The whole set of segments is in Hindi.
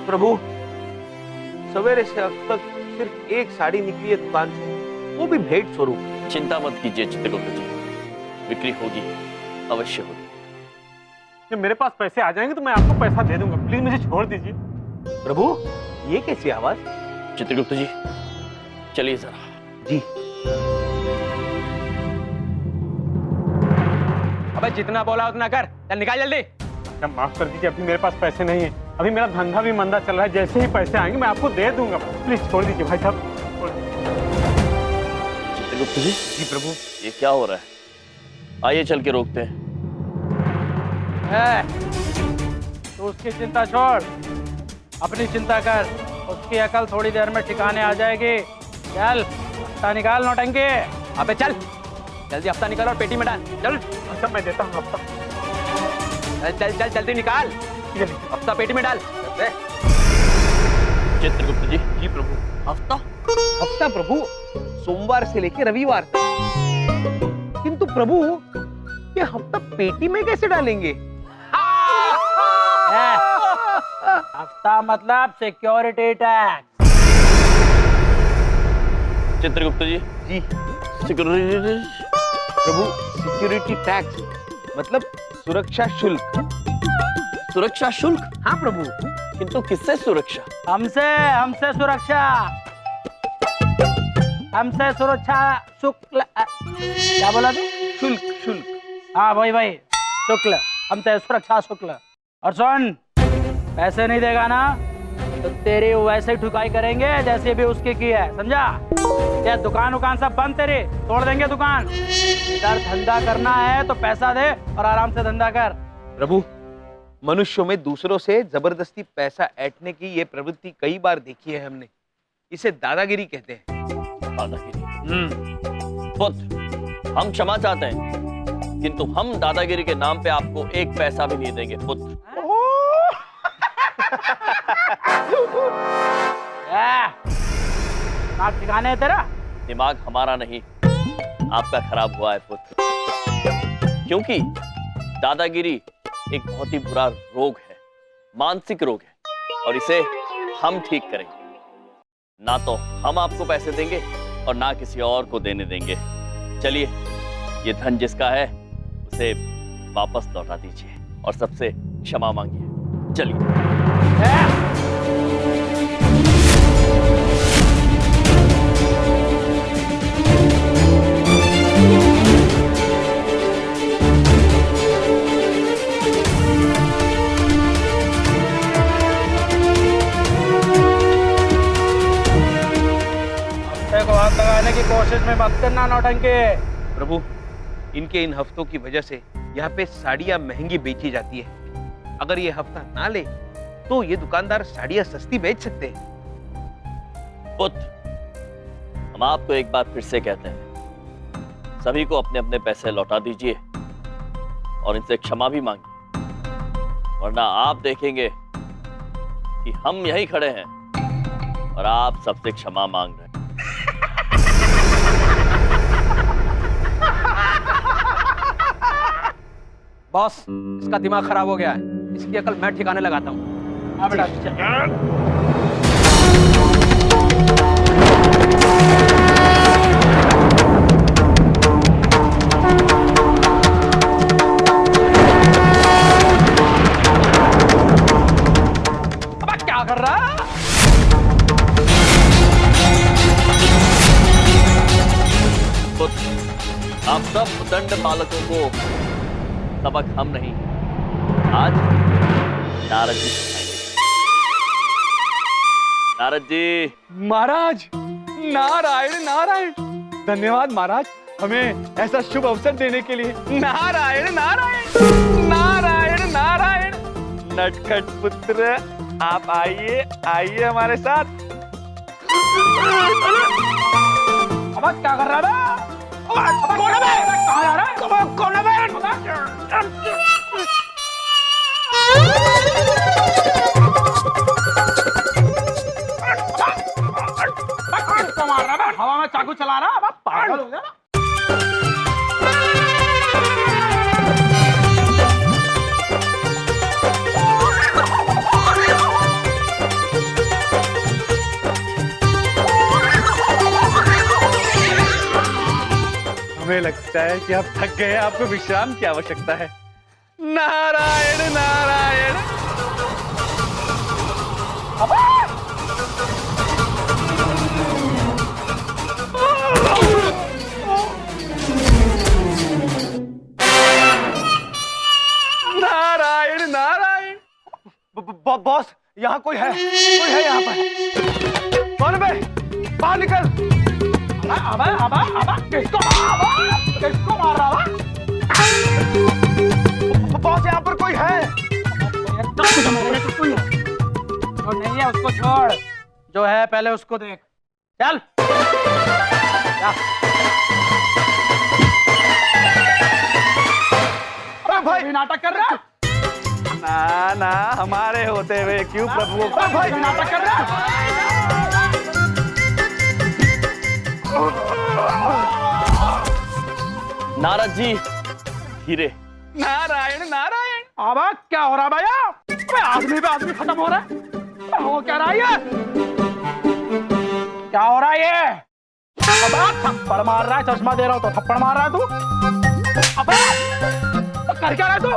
प्रभु, सवेरे से अब तक सिर्फ एक साड़ी निकली है दुकान से, वो भी भेंट स्वरूप। चिंता मत कीजिए चित्रगुप्त जी, बिक्री होगी, अवश्य होगी। जब मेरे पास पैसे आ जाएंगे तो मैं आपको पैसा दे दूंगा, प्लीज मुझे छोड़ दीजिए। प्रभु, ये कैसी आवाज? चित्रगुप्त जी चलिए जरा। जी। अबे जितना बोला उतना कर, चल निकाल जल्दी। क्या माफ कर दीजिए, अभी मेरे पास पैसे नहीं है, अभी मेरा धंधा भी मंदा चल रहा है, जैसे ही पैसे आएंगे मैं आपको दे दूंगा, प्लीज छोड़ दीजिए भाई साहब। चित्रगुप्त जी। जी प्रभु। ये क्या हो रहा है? आइए चल के रोकते हैं। तो उसकी चिंता छोड़, अपनी चिंता कर, उसकी अकल थोड़ी देर में ठिकाने आ जाएगी। चल हफ्ता निकाल नौटंकी। अबे चल जल्दी हफ्ता निकाल और पेटी में डाल। चल अच्छा मैं देता हूँ हफ्ता। चल चल चल जल्दी निकाल, हफ्ता पेटी में डाल। चित्रगुप्त जी। जी प्रभु। हफ्ता? हफ्ता प्रभु, सोमवार से लेकर रविवार तक। किंतु प्रभु, ये हफ्ता पेटी में कैसे डालेंगे? हफ्ता मतलब सिक्योरिटी टैक्स। चित्रगुप्त जी। जी सिक्योरिटी। प्रभु, सिक्योरिटी टैक्स मतलब सुरक्षा शुल्क। सुरक्षा शुल्क? हाँ प्रभु। किंतु किससे सुरक्षा? हमसे हमसे सुरक्षा, हमसे सुरक्षा शुक्ल। क्या बोला तू? शुल्क शुल्क। हाँ वही वही, शुक्ल, हमसे सुरक्षा शुक्ल। और सुन, पैसे नहीं देगा ना तो तेरी वैसे ही ठुकाई करेंगे जैसे भी उसकी की है, समझा? ये दुकान उकान सब बंद, तेरी तोड़ देंगे दुकान। इधर धंधा करना है तो पैसा दे और आराम से धंधा कर। प्रभु, मनुष्यों में दूसरों से जबरदस्ती पैसा ऐंठने की ये प्रवृत्ति कई बार देखी है हमने, इसे दादागिरी कहते हैं। दादागिरी? पुत्र, हम क्षमा चाहते हैं, किंतु हम दादागिरी के नाम पे आपको एक पैसा भी नहीं देंगे पुत्र। दिमाग ठिकाने है तेरा? दिमाग हमारा नहीं, आपका खराब हुआ है पुत्र, क्योंकि दादागिरी एक बहुत ही बुरा रोग है, मानसिक रोग है, और इसे हम ठीक करेंगे। ना तो हम आपको पैसे देंगे और ना किसी और को देने देंगे। चलिए, ये धन जिसका है उसे वापस लौटा दीजिए और सबसे क्षमा मांगिए। चलिए। को हाथ लगाने की कोशिश में मत करना नौटंकी। प्रभु, इनके इन हफ्तों की वजह से यहाँ पे साड़ियाँ महंगी बेची जाती है। अगर ये हफ्ता ना ले तो ये दुकानदार साड़ियाँ सस्ती बेच सकते हैं। पुत्र, हम आपको एक बार फिर से कहते हैं, सभी को अपने अपने पैसे लौटा दीजिए और इनसे क्षमा भी मांगिए, वरना आप देखेंगे कि हम यहीं खड़े हैं और आप सबसे क्षमा मांग रहे हैं। बॉस, इसका दिमाग खराब हो गया है, इसकी अकल मैं ठिकाने लगाता हूँ। हाँ बेटा, अब क्या कर रहा है? आप सब दंड पालकों को सबक हम नहीं, आज नारद जी सिखाएंगे। नारद जी। महाराज, नारायण नारायण, धन्यवाद महाराज, हमें ऐसा शुभ अवसर देने के लिए। नारायण नारायण, नारायण नारायण। नटखट पुत्र, आप आइए आइए हमारे साथ। अब क्या कर रहा है? कौन है? कहाँ जा रहा है? कौन है? हवा में चाकू चला रहा है, पागल हो गया ना? हमें लगता है कि आप थक गए हैं, आपको विश्राम की आवश्यकता है। नारायण नारायण। नारायण नारायण। बॉस, यहाँ कोई है यहाँ पर। कौन बे? बाहर निकल। किसको मार रहा है? बॉस, यहाँ पर कोई है। जो नहीं है उसको छोड़, जो है पहले उसको देख। चल जा। अरे भाई, नाटक कर रहा है? ना ना, हमारे होते हुए क्यों प्रभु को भाई नाटक कर रहा है? नारद जी धीरे। नारायण नारायण। अब क्या हो रहा है भैया? आदमी पे आदमी खत्म हो रहा है। हो क्या रहा है ये? क्या हो रहा है ये? अब थप्पड़ मार रहा है, चश्मा दे रहा हूं तो थप्पड़ मार रहा है तू। अब कर क्या रहा है तू?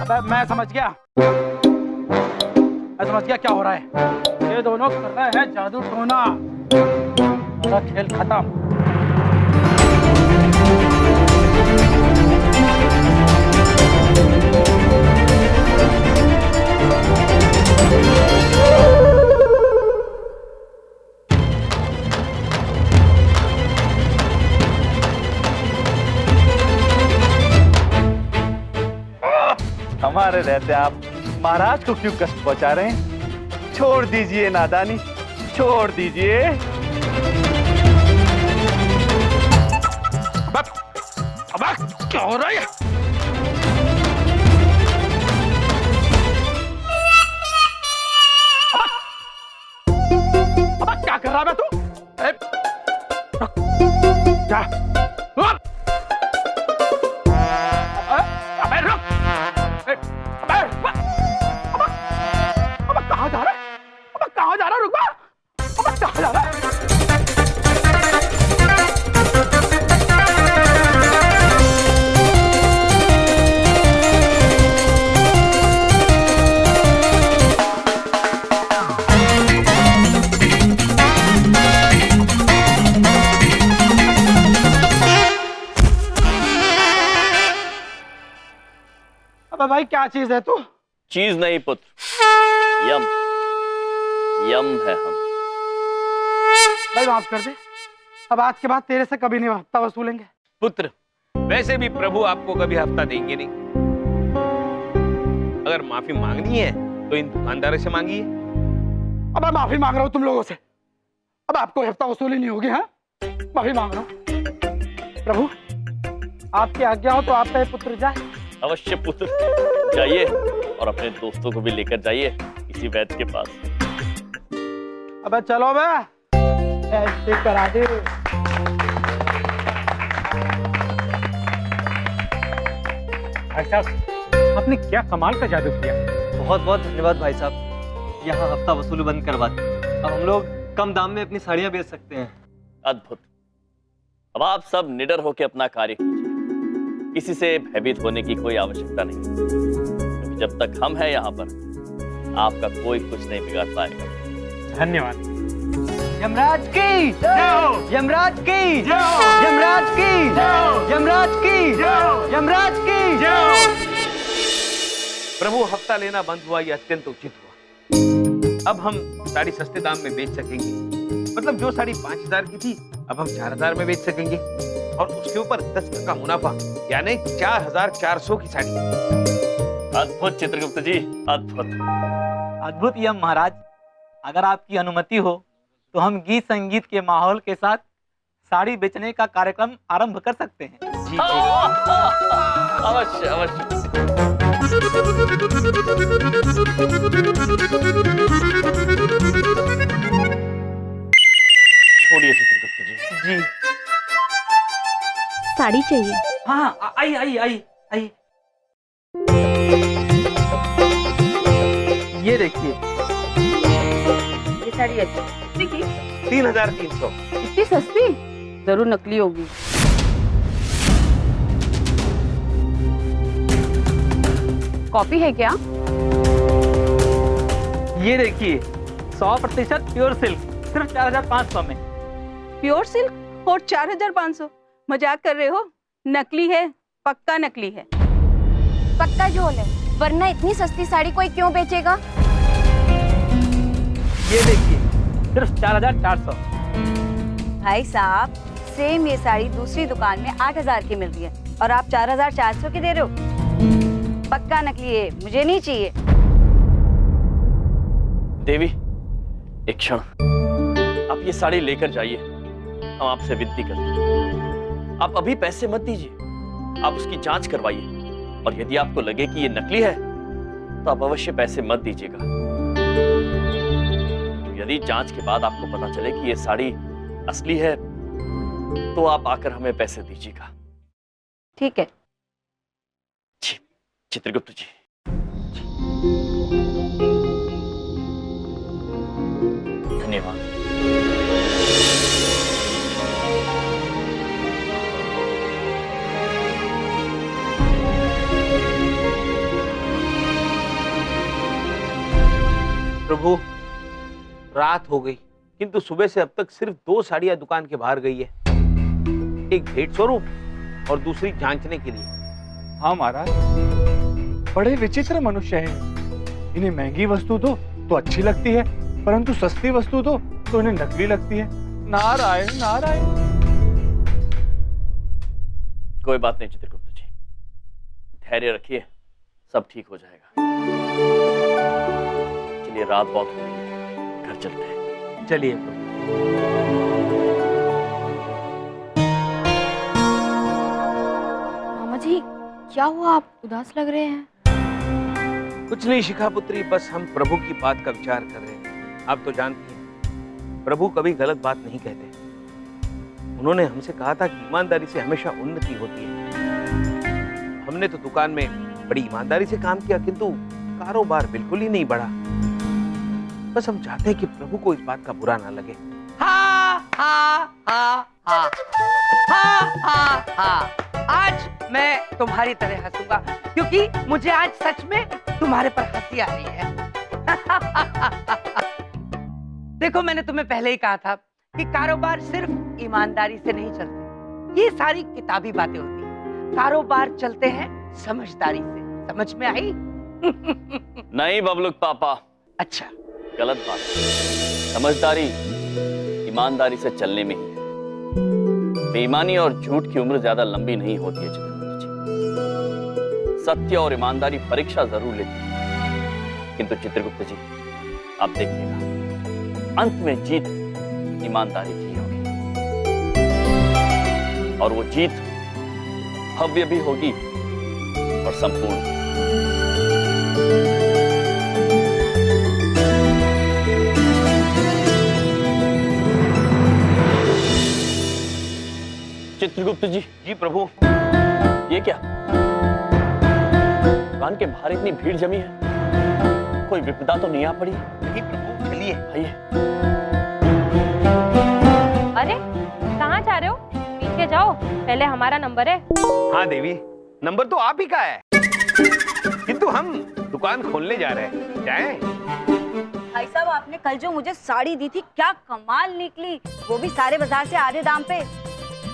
अबे मैं समझ गया क्या हो रहा है। ये दोनों कर रहे हैं जादू टोना। मेरा खेल खत्म। हमारे रहते आप महाराज को क्यों कष्ट पहुंचा रहे हैं? छोड़ दीजिए नादानी, छोड़ दीजिए। अब क्या हो रहा है? अब क्या कर रहा है तू? क्या? अबे रुक! अब कहाँ जा रहा है? अब कहाँ जा रहा है? रुक बा! अब कहाँ जा रहा है? अबे भाई क्या चीज है तू? चीज नहीं पुत्र, यम। यम है हम। भाई माफ कर दे, अब आज के बाद तेरे से कभी नहीं हफ्ता वसूलेंगे। पुत्र, वैसे भी प्रभु आपको कभी हफ्ता देंगे नहीं। अगर माफी मांगनी है तो इन दुकानदारों से मांगिए। अब मैं माफी मांग रहा हूँ तुम लोगों से। अब आपको हफ्ता वसूली नहीं होगी। हाँ, माफी मांग रहा हूँ। प्रभु, आपकी आज्ञा हो तो आपका ये पुत्र जाए। अवश्य पुत्र, जाइए और अपने दोस्तों को भी लेकर जाइए इसी वैद्य के पास। अबे चलो बे, ऐसे करा दे। भाई साहब, आपने क्या कमाल का जादू किया। बहुत बहुत धन्यवाद भाई साहब। यहाँ हफ्ता वसूली बंद करवा दी। अब हम लोग कम दाम में अपनी साड़ियाँ बेच सकते हैं। अद्भुत। अब आप सब निडर होकर अपना कार्य कीजिए। किसी से भयभीत होने की कोई आवश्यकता नहीं, क्योंकि जब तक हम हैं यहाँ पर आपका कोई कुछ नहीं बिगाड़ पाएगा। धन्यवाद। यमराज की यमराज की यमराज की यमराज की यमराज की। प्रभु, हफ्ता लेना बंद हुआ ये अत्यंत उचित हुआ। अब हम साड़ी सस्ते दाम में बेच सकेंगे। मतलब जो साड़ी 5000 की थी अब हम 4000 में बेच सकेंगे, और उसके ऊपर 10% मुनाफा, यानी 4400 की साड़ी। अद्भुत चित्रगुप्त जी, अद्भुत। अद्भुत यम महाराज, अगर आपकी अनुमति हो तो हम गीत संगीत के माहौल के साथ साड़ी बेचने का कार्यक्रम आरंभ कर सकते हैं। जी अवश्य अवश्य। छोड़िए चित्रगुप्त जी। जी साड़ी चाहिए। हाँ, आई आई आई आई। ये देखिए, ये साड़ी अच्छी देखिए। 3300। इतनी सस्ती? जरूर नकली होगी। कॉपी है क्या? ये देखिए 100% प्योर सिल्क, सिर्फ 4500 में। प्योर सिल्क और 4500? मजाक कर रहे हो? नकली है, पक्का नकली है। पक्का झोल है, वरना इतनी सस्ती साड़ी कोई क्यों बेचेगा? ये देखिए सिर्फ 4400। भाई साहब, सेम ये साड़ी दूसरी दुकान में 8000 की मिल रही है और आप 4400 की दे रहे हो। पक्का नकली है, मुझे नहीं चाहिए। देवी, एक क्षण, आप ये साड़ी लेकर जाइए। हम आपसे विनती करते हैं, आप अभी पैसे मत दीजिए, आप उसकी जांच करवाइए और यदि आपको लगे कि ये नकली है तो आप अवश्य पैसे मत दीजिएगा। यदि जांच के बाद आपको पता चले कि ये साड़ी असली है तो आप आकर हमें पैसे दीजिएगा। ठीक है। जी, चित्रगुप्त जी। धन्यवाद। प्रभु, रात हो गई किंतु सुबह से अब तक सिर्फ 2 साड़ियां दुकान के बाहर गई है। एक भेंट स्वरूप और दूसरी जांचने के लिए। हाँ महाराज, बड़े विचित्र मनुष्य हैं। इन्हें महंगी वस्तु दो तो अच्छी लगती है, परंतु सस्ती वस्तु दो तो इन्हें नकली लगती है। नारायण नारायण। कोई बात नहीं चित्रगुप्त जी, धैर्य रखिए, सब ठीक हो जाएगा। चलिए, रात बहुत हो गई है, घर चलते हैं। चलिए प्रभु। मामा जी, क्या हुआ, आप उदास लग रहे हैं? कुछ नहीं शिखा पुत्री, बस हम प्रभु की बात का विचार कर रहे हैं। आप तो जानती हैं, प्रभु कभी गलत बात नहीं कहते। उन्होंने हमसे कहा था कि ईमानदारी से हमेशा उन्नति होती है। हमने तो दुकान में बड़ी ईमानदारी से काम किया किंतु कारोबार बिल्कुल ही नहीं बढ़ा। बस हम चाहते हैं कि प्रभु को इस बात का बुरा ना लगे। हा हा हा हा हा हा हा। आज मैं तुम्हारी तरह हंसूंगा क्योंकि मुझे आज सच में तुम्हारे पर हंसी आ रही है। देखो, मैंने तुम्हें पहले ही कहा था कि कारोबार सिर्फ ईमानदारी से नहीं चलते। ये सारी किताबी बातें होती हैं। कारोबार चलते हैं समझदारी से। समझ में आई? नहीं बबलुक पापा, अच्छा, गलत बात। समझदारी ईमानदारी से चलने में ही है। बेईमानी और झूठ की उम्र ज्यादा लंबी नहीं होती है चित्रगुप्त जी। सत्य और ईमानदारी परीक्षा जरूर लेती है, किंतु चित्रगुप्त जी आप देखिएगा, अंत में जीत ईमानदारी की होगी और वो जीत भव्य भी होगी और संपूर्ण। चित्रगुप्त जी। जी प्रभु। ये क्या, दुकान के बाहर इतनी भीड़ जमी है, कोई विपदा तो नहीं आ पड़ी? नहीं प्रभु, चलिए। आइए। अरे कहाँ जा रहे हो? पीछे जाओ, पहले हमारा नंबर है। हाँ देवी, नंबर तो आप ही का है, किंतु हम दुकान खोलने जा रहे हैं। जाएं? भाई साहब, आपने कल जो मुझे साड़ी दी थी, क्या कमाल निकली, वो भी सारे बाजार से आधे दाम पे।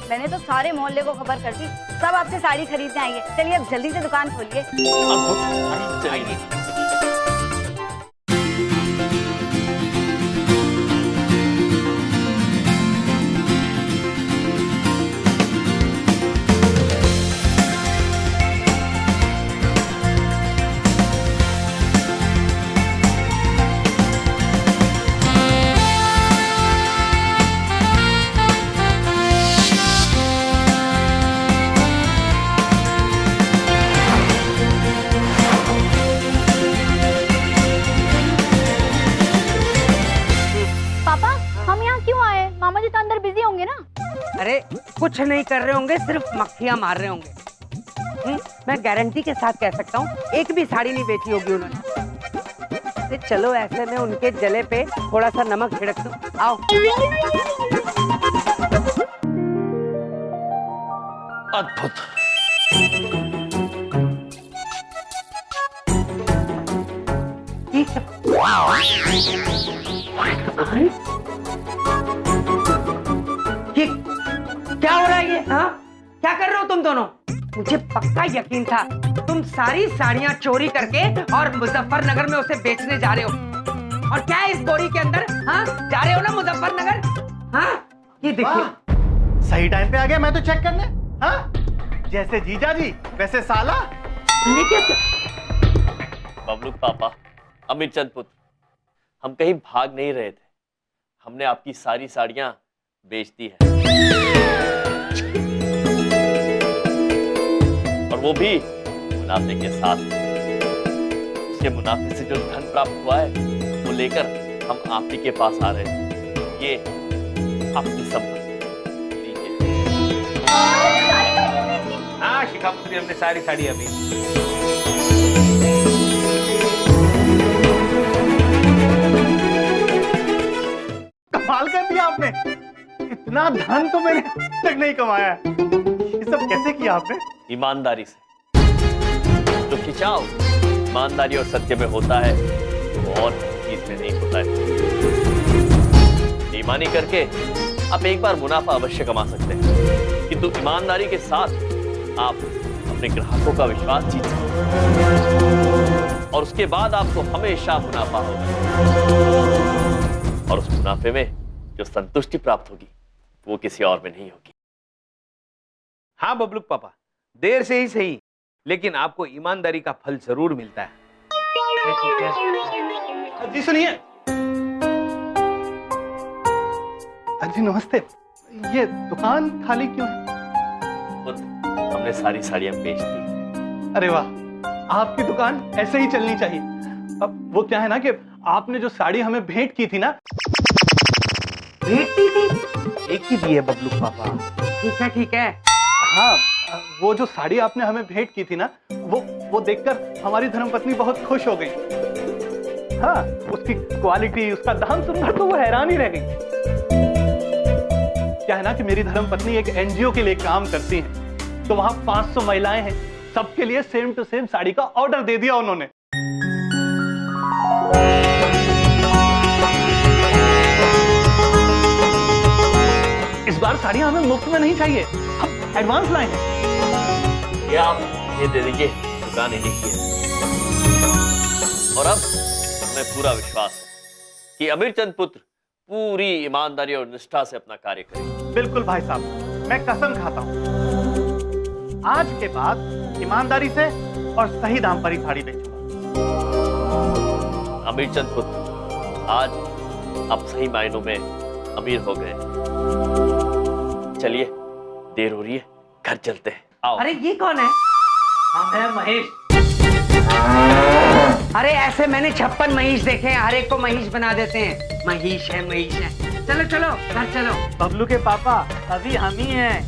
मैंने तो सारे मोहल्ले को खबर कर दी, सब आपसे साड़ी खरीदने आएंगे। चलिए अब जल्दी से दुकान खोलिए। चलिए। अरे कुछ नहीं कर रहे होंगे, सिर्फ मक्खियां मार रहे होंगे। मैं गारंटी के साथ कह सकता हूँ, एक भी साड़ी नहीं बेची होगी उन्होंने। अरे चलो ऐसे में उनके जले पे थोड़ा सा नमक छिड़क दो। आओ। अद्भुत। ये क्या हो रहा है ये? हाँ, क्या कर रहे हो तुम दोनों? मुझे पक्का यकीन था तुम सारी साड़ियाँ चोरी करके और मुजफ्फरनगर में उसे बेचने जा रहे हो। और क्या है इस बोरी के अंदर? हाँ, जा रहे हो ना मुजफ्फरनगर? हाँ, ये देखिए। सही टाइम पे आ गया मैं तो चेक करने। हाँ, जैसे जीजा जी वैसे साला। बबलू पापा, अमीर चंद पुत्र, हम कहीं भाग नहीं रहे थे। हमने आपकी सारी साड़ियां बेच दी है, और वो भी मुनाफे के साथ। उसके मुनाफे से जो धन प्राप्त हुआ है वो लेकर हम आप ही के पास आ रहे थे। ये आपकी संपत्ति लीजिए। हाँ शिखा पुत्री, हमने सारी साड़ियां बेची। कमाल कर दिया आपने, इतना धन तो मैंने आज तक नहीं कमाया है। ये सब कैसे किया आपने? ईमानदारी से। जो खिंचाव ईमानदारी और सत्य में होता है वो और चीज में नहीं होता है। बेईमानी करके आप एक बार मुनाफा अवश्य कमा सकते हैं, किंतु ईमानदारी के साथ आप अपने ग्राहकों का विश्वास जीत सकते हैं, और उसके बाद आपको हमेशा मुनाफा होगा। और उस मुनाफे में जो संतुष्टि प्राप्त होगी वो किसी और में नहीं होगी। हाँ बबलू पापा, देर से ही सही, लेकिन आपको ईमानदारी का फल जरूर मिलता है। जी सुनिए। जी नमस्ते, ये दुकान खाली क्यों है? हमने सारी साड़ियां बेच दी। अरे वाह, आपकी दुकान ऐसे ही चलनी चाहिए। अब वो क्या है ना कि आपने जो साड़ी हमें भेंट की थी ना। भेंट की थी? एक ही दी है बबलू पापा। ठीक है ठीक है। हाँ, वो जो साड़ी आपने हमें भेंट की थी ना, वो देखकर हमारी धर्मपत्नी बहुत खुश हो गई। हाँ, उसकी क्वालिटी, उसका दाम सुनकर तो वो हैरान ही रह गई। क्या है ना कि मेरी धर्मपत्नी एक एनजीओ के लिए काम करती है, तो वहां 500 महिलाएं हैं, सबके लिए सेम टू सेम साड़ी का ऑर्डर दे दिया उन्होंने। इस बार साड़ियां हमें मुफ्त में नहीं चाहिए, हम एडवांस लाए हैं। ये आप ये दे दीजिए, दुकान इन्हीं की है। और अब हमें पूरा विश्वास है कि अमीर चंद पुत्र पूरी ईमानदारी और निष्ठा से अपना कार्य करेंगे। बिल्कुल भाई साहब, मैं कसम खाता हूं आज के बाद ईमानदारी से और सही दाम पर ही साड़ी बेचूंगा। अमीर चंद पुत्र, आज आप सही मायनों में अमीर हो गए। चलिए, देर हो रही है, घर चलते हैं। आओ। अरे ये कौन है? हम हैं महेश। अरे ऐसे मैंने 56 महेश देखे हैं, हर एक को महेश बना देते हैं। महेश है महेश है। चलो चलो घर चलो। बबलू के पापा अभी हम ही हैं।